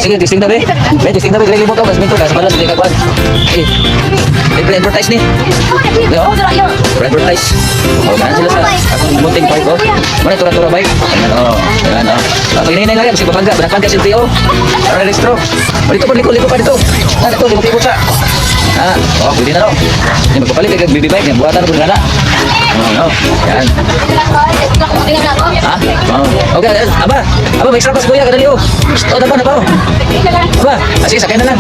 Sige, testing na be. Be, testing na be. Greg mo to. Kasmin to. Kasmalas. Hindi ka kuhan. Eh. Advertise ni. Yo. Advertise. O, ganyan sila sa akong munting bike ko. Mana tura-tura bike. Ayan, o. Ayan, o. Pag hinay lang yan, kasi babangga. Banakpan ka silti, o. Para registro. Dito pa, liko pa dito. Dito, limot-limot sa. Pwede na, no. Hindi magpapalit. Kaya baby bike. Buhatan ko na. No. Yan. Okay, aba, may extra pass kuya, kadali, o. Na pa, o. Aba, sige, sakay na lang.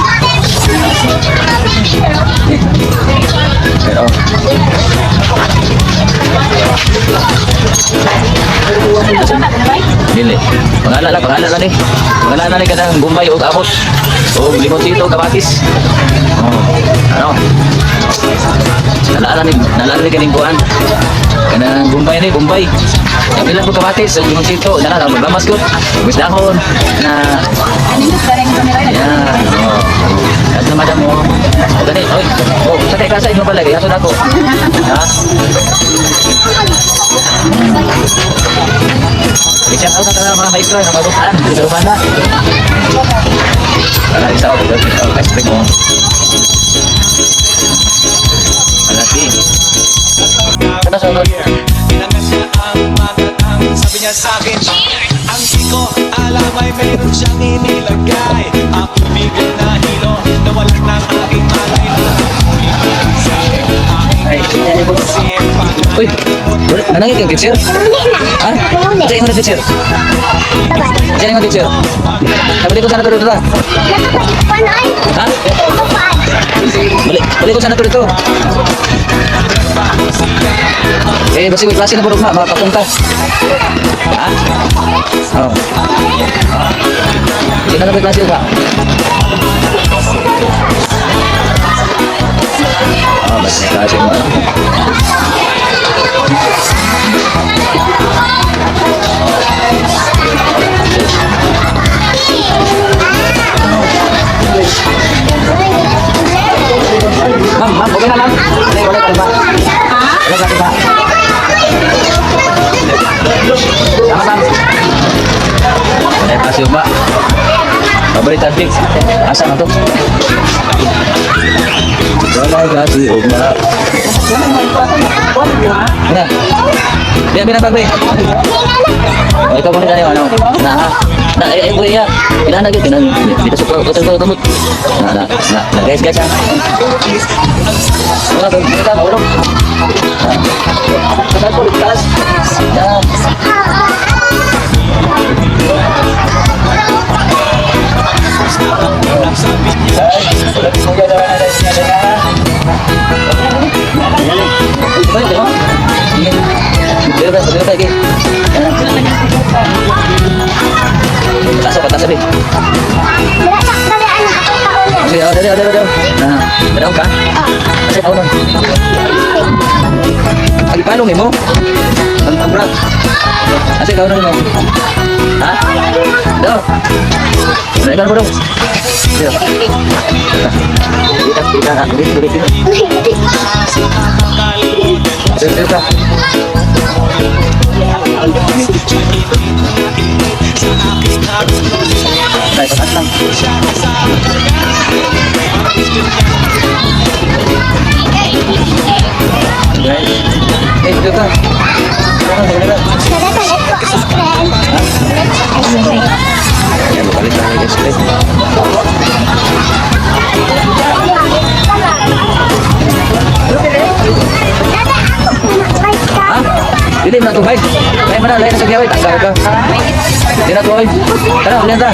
Pero dili. Pangalan ni. Pangalan ni kanang Gumbay o Amos. O Limoncito, Kabatis. Ano? Nalala ni kaning buwan. Kanang Gumbay ni, Gumbay. Yung ilan po Kabatis, o Limoncito. Nalala, maglamas ko. Gumis dahon. Yan. At na madam mo. O ganit. Sa kay klasa, ino pala. Yaso na ko. Ha? I-check out na mga maestro na mabutaan. Dito naman na. Wala isa ako. Ice cream mo. Malaki. Ano sa ulo? Sabi niya sa akin, ang siko, alam ay mayroon siyang inilagay. Ang umigil na hilo, nawalak ng aking malay na. Uy, nanangit yung teacher? Ha? Kasi yung teacher? Diyan yung teacher? Balik ko sana to dito ta? Ha? Balik ko sana to dito? Basi may klase na po mga papunta. Ha? Oo. Hindi na may klase ba? Basi may klase mo. Ma'am, okay na lang. Wala ka ba? Wala ka ba? Sama, ma'am. Wala kasi ba? Pabalitan fix. Asa na to? Wala kasi ba? Ano? Biar pagbe. Ikaw muna tayo, ano? Kuya, ilan na gitu, dito sa tumut. Guys, ha? Kita ulog. Kita po, ligtas. Patas sabi. Ada. Nah, berapa kah? Saya tahu non. Lagi paano mo? Ang berat. Kasi tahu non mo. Ha? Do. Lebar mo do. Kita. Ay, patas lang. Dito ka. Yan, balik na yung split. Dili na to, bike. Lain mana, lain na sa gawin. Tanggal ka. Dili na to, oy. Tara, ulihan ta.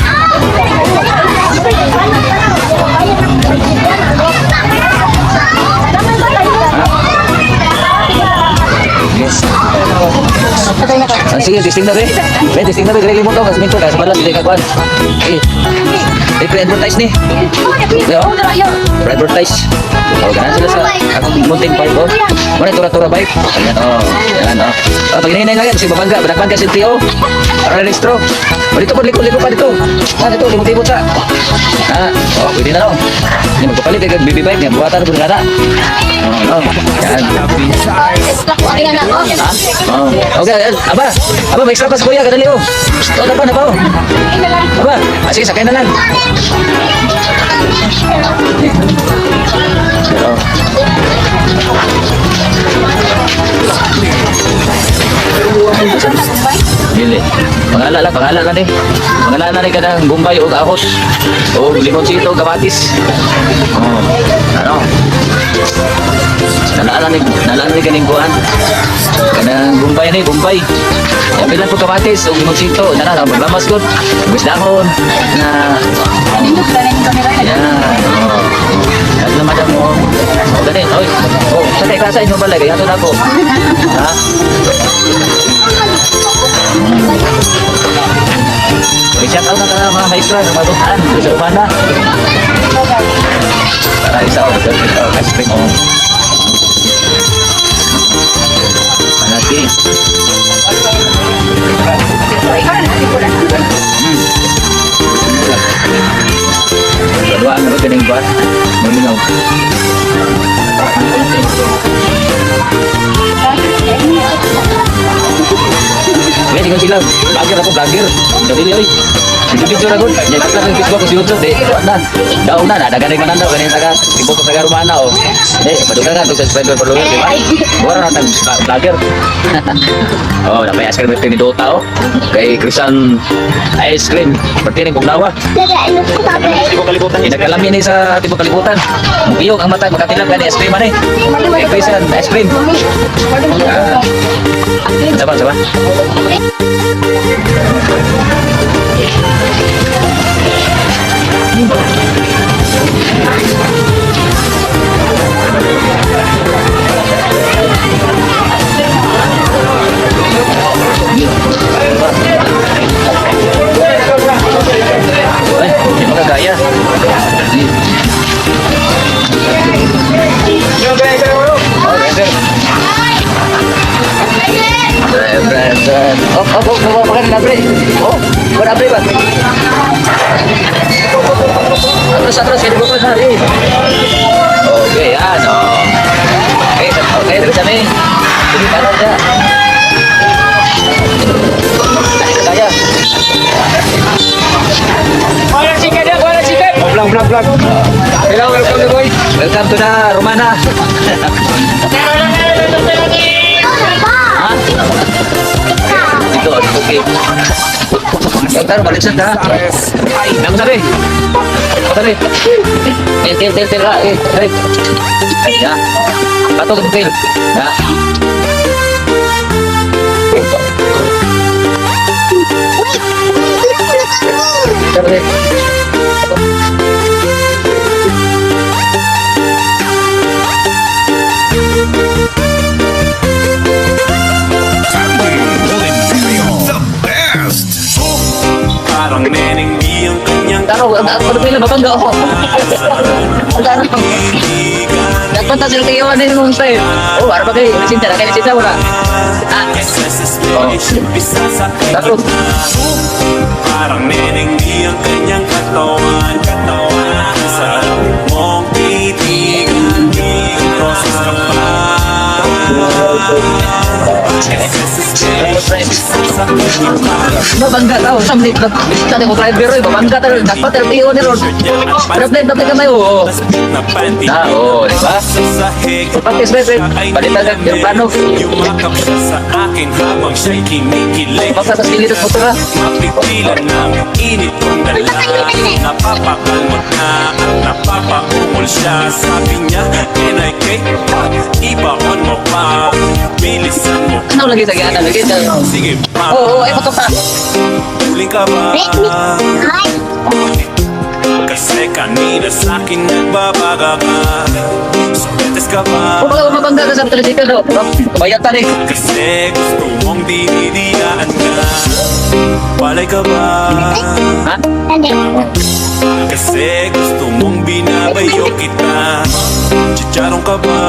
Sige, testing na be. Testing na be. Greg mo to. Kasmin to. Kasmalas. Hindi ka kuhan. Advertise ni. Yo. Advertise. O, ganyan sila sa akong munting bike ko. Mana tura-tura bike. Ayan, o. Ayan, o. Pag hinahinay lang yan, kasi babangga. Banakpan ka silti, o. Para registro. Dito po, liko pa dito. Dito, limot-limot sa. Pwede na, no. Hindi magpapalit. Kaya baby bike niya. Buhatan ko na. Yan. Okay, aba, may extra pass kuya, kadali, o. Na pa, o. Aba. Ah, sige, sakay na lang. Pero, dili. Pangala lang eh. Pangala na rin ka ng Bombay o ahos. O limoncito, kamatis. Oh, ano? Nalala ni kaning buwan. Kanang Bombay ni, Bombay. Yung bilang po kamatis, o limoncito. Nana, maglamas ko. Gusto dahon. Na, yan. Oh. Yan na madam mo. O, ganun. Oy. O, sa tayo kasa inyo balay. Kaya ito na po. Ha? I-shout out na ka mga maestra ng matutaan sa Urbana. Para isa o, ice cream o. Panati. Kedua, ano ka buat? Malingaw. Kaya tinggal sila, vlogger ako, vlogger. Jadi oy. Video ra gud. Nya tatla ng Facebook sa YouTube de. Na. Daw na dagan rin mananda ganin taga Facebook sa Rumana o. Padugan na subscriber per lugar di ba? Bora na tag vlogger. Oh, napay ice cream ni Dota o. Kay Christian ice cream. Pati ning bugnawa. Tipo kalibutan. Nagkalami ni sa tipo kalibutan. Biyog ang mata makatilang gani ice cream ani. Kay Christian ice cream. Sabar. Hindi magagaya. Makan na pre. Oh, bukan pre ba? Terus ini bukan hari. Oke, yan o. Okay, terus kami. Hindi ka na dyan. Kaya. Wala chicken. Vlog. Hello, welcome to boy. Welcome to the Romana. Dito, okay. Bentar, balik sa ta. Namun sabi. Sabi. Tel ka. Sabi. Ya. Patok ng tel. Ya. Sabi. Parang neneng di ang kanyang Taro, ano pila mabangga ako. Taro. Dapat na sila kayo na yung style. Oh, ano ba kayo? Nasinta na kayo nasinta wala. Taro. Parang neneng di ang kanyang katawan sa mong titigan proses ka pa. Mabangga tao, samlit na sa ko driver oi, mabangga tao, dapat ang iyo ni Ron. Dapat kamay oh. Di ba? Patis bebe, balitan yung plano. Yumakap siya sa akin habang siya'y kinikilig. Basta sa silid at motora. Mapigilan namin init kong dala. Napapakalmot na at napapaumol siya. Sabi niya, NIK, ibaon mo pa. Bilisan mo. Ano lagi sa gana lagi? Sige pa. Oo, ay motor pa. Huling ka ba? Kasi kanina sa'kin nagbabaga ka. Sumites ka ba? O baka mabangga ka sa tricycle daw. Kabayat pa rin. Kasi gusto mong dinidiyaan ka. Palay ka ba? Ha? Kasi gusto mong binabayo kita. Chicharong ka ba?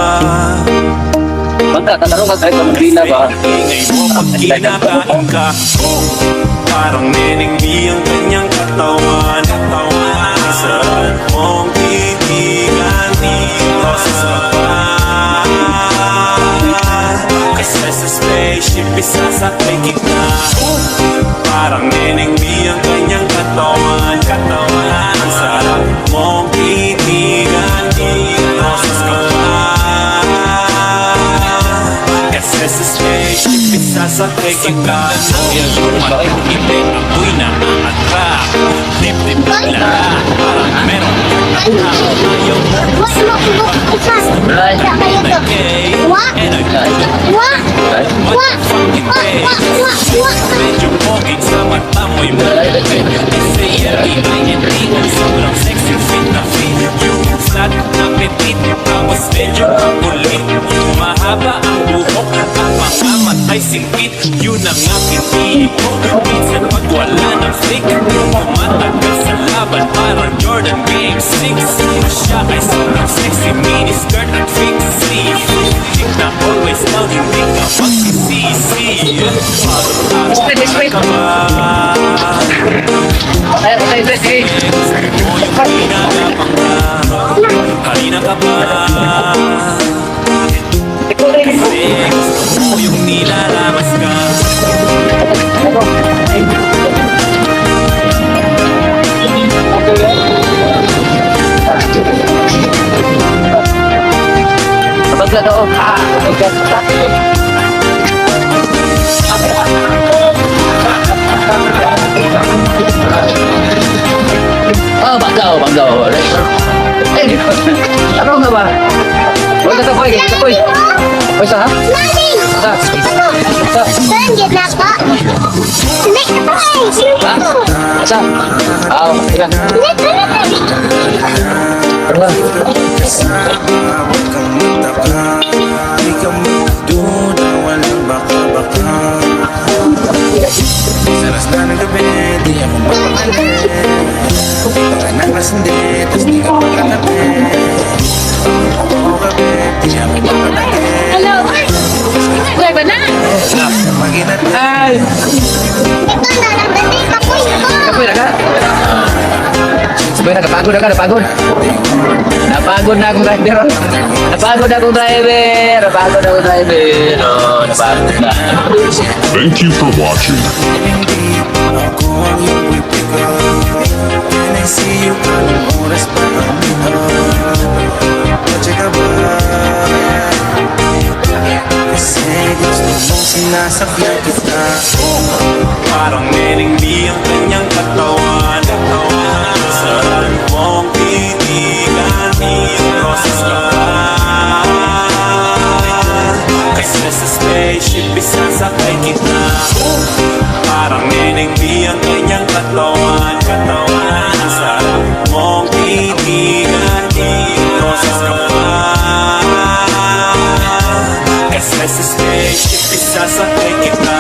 Bangga, tatanong ka kahit pamagina ba? Ingay mo pag kinakain ka. Parang neneng di ang kanyang katawan. Saan mong titigan dito sa sapan. Kasi sa spaceship isasakay kita. Parang neneng di ang kanyang katawan. ka Hindi ako'y na-attract Dip-dip lang Parang meron Ayaw mo Right. And I What the fucking day Medyo poging sa mata mo'y S-A-L-E-I-N-D Sobrang sexy fit na fit Yung flat na petit Tapos medyo kakulit Mahaba ang buhok At mga matay singkit Yun ang aking tipo Minsan pag wala ng flick Kumatagal sa laban Parang Jordan Game 6 Siya ay sobrang sexy Miniskirt at fixed sleeve Chick na always down Hindi ka magsisisi Straight. Ka ba? Straight. Gusto mo yung pinagapang ka Kanina ka ba? Kasi gusto mo yung nilalamas ka Kapag na to, banggaw. Ano nga ba? Huwag ka tapoy. Hoy, sa ha? Sa? Lanjut na po. Naik na po eh. Sino Ha? po? Sa? Ilan? Naik na po. Ano ba? Huwag kang magtaka, di ka magduda, walang baka-baka. Sa alas na ng gabi, di ako mapakali. Baka naklas hindi, tas di ka makatabi. Oo gabi, di ako mapalagi. Hello. Wala ba na? Maginat Ay! Ito na, nagdating kapoy ko. Kapoy na ka? Sabay na, napagod na ka. Napagod na akong driver. Napagod na. Oh, napagod na. Thank you for watching. hindi ako ang iyong ipigaw. When I see you, anong oras pa kami? Kotse ka ba? Kasi gusto mong sinasakyan kita. Parang neneng di ang kanyang katawan Saan mong titigan I-process ka Kasi sa spaceship isasakay kita Parang neneng di ang kanyang katawan Saan mong titigan I-process ka Kasi sa spaceship isasakay kita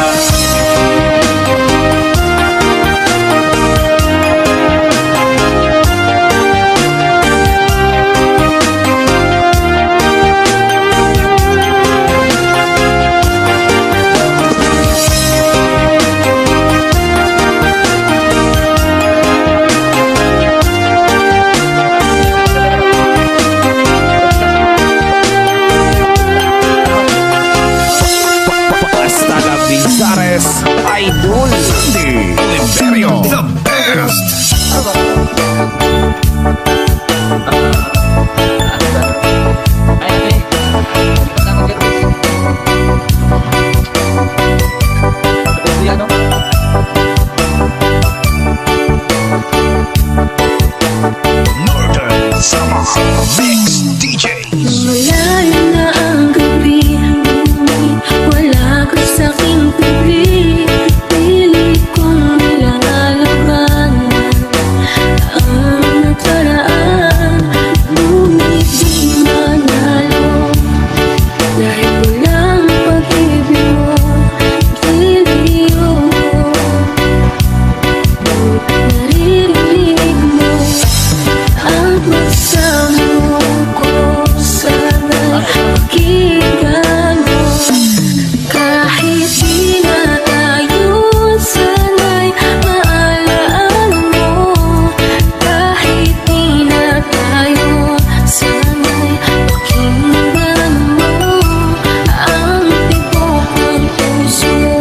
Basta Gavizares Idol Sandy Oliverio The best Northern Summer Mix DJs Malayo na ang gabi, wala ka sa'king tabi. Pilit kong nilalaban ang nakaraan, ngunit di manalo. Dahil walang pag-ibig mo, giliw mo. Naririnig mo ang pagsamo ko, sana'y pakinggan mo. Kahit di na tayo, sana'y maalala mo. Kahit di na tayo, sana'y pakinggan mo. Ang tibok ng puso ko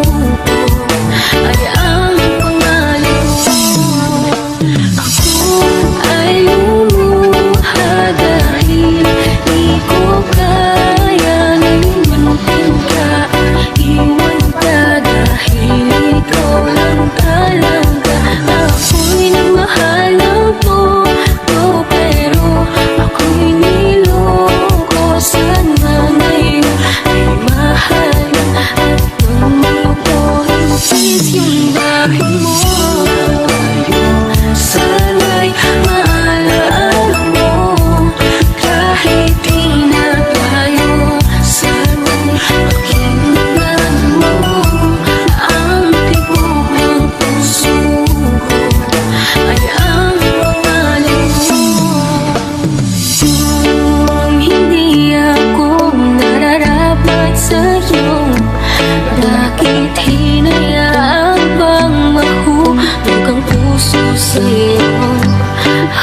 ay ang pangalan mo. Ako ay lumuha dahil di ko kaya na iwan ka dahil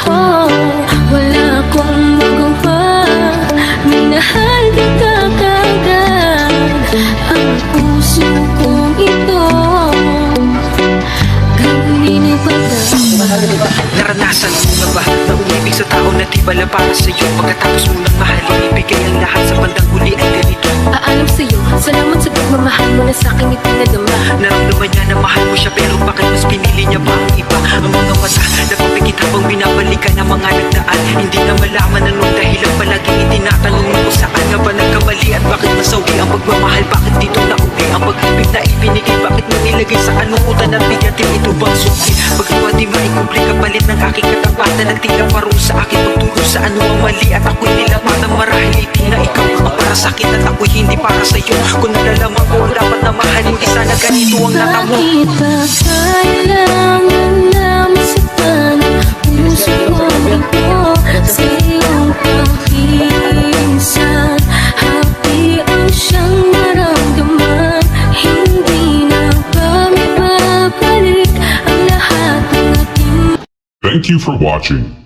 ako, wala akong magawa. Minahal kita kagad, ang puso kong ito kanina pa Naranasan mo na ba na umibig sa tao na di bala para sa'yo? Pagkatapos mo nang mahalin, ibigay ang lahat sa bandang huli ay ganito. Aalam sa'yo, salamat sa pagmamahal mo na sa'kin ipinadama. Naramdaman niya na mahal mo siya, pero bakit mas pinili niya pa ang iba? Ang mga mata, napapikit habang binabalikan ang mga nagdaan. Hindi na malaman anong dahilan, palaging itinatanong mo kung saan nga ba nagkamali at bakit masawi ang pagmamahal. Bakit dito nauwi ang pag-ibig na ibinigay? Bakit mo nilagay sa kanukutan at bigatin? Ito bang suki? Pagkawa di maikumple kapalit ng aking katapatan at tila parong sa akin pagturo sa ano ang mali at ako'y nilamatan. Marahil hindi na ikaw ang para sa'kin at ako'y hindi para sa'yo. Kung nalalaman ko dapat na mahal, hindi sana ganito ang natamo. Bakit ba kailangan na masaktan ang puso ko ito sa iyong pagkisan? Hapian siyang maramdaman, hindi na ba may babalik ang lahat ng ating Thank you for watching.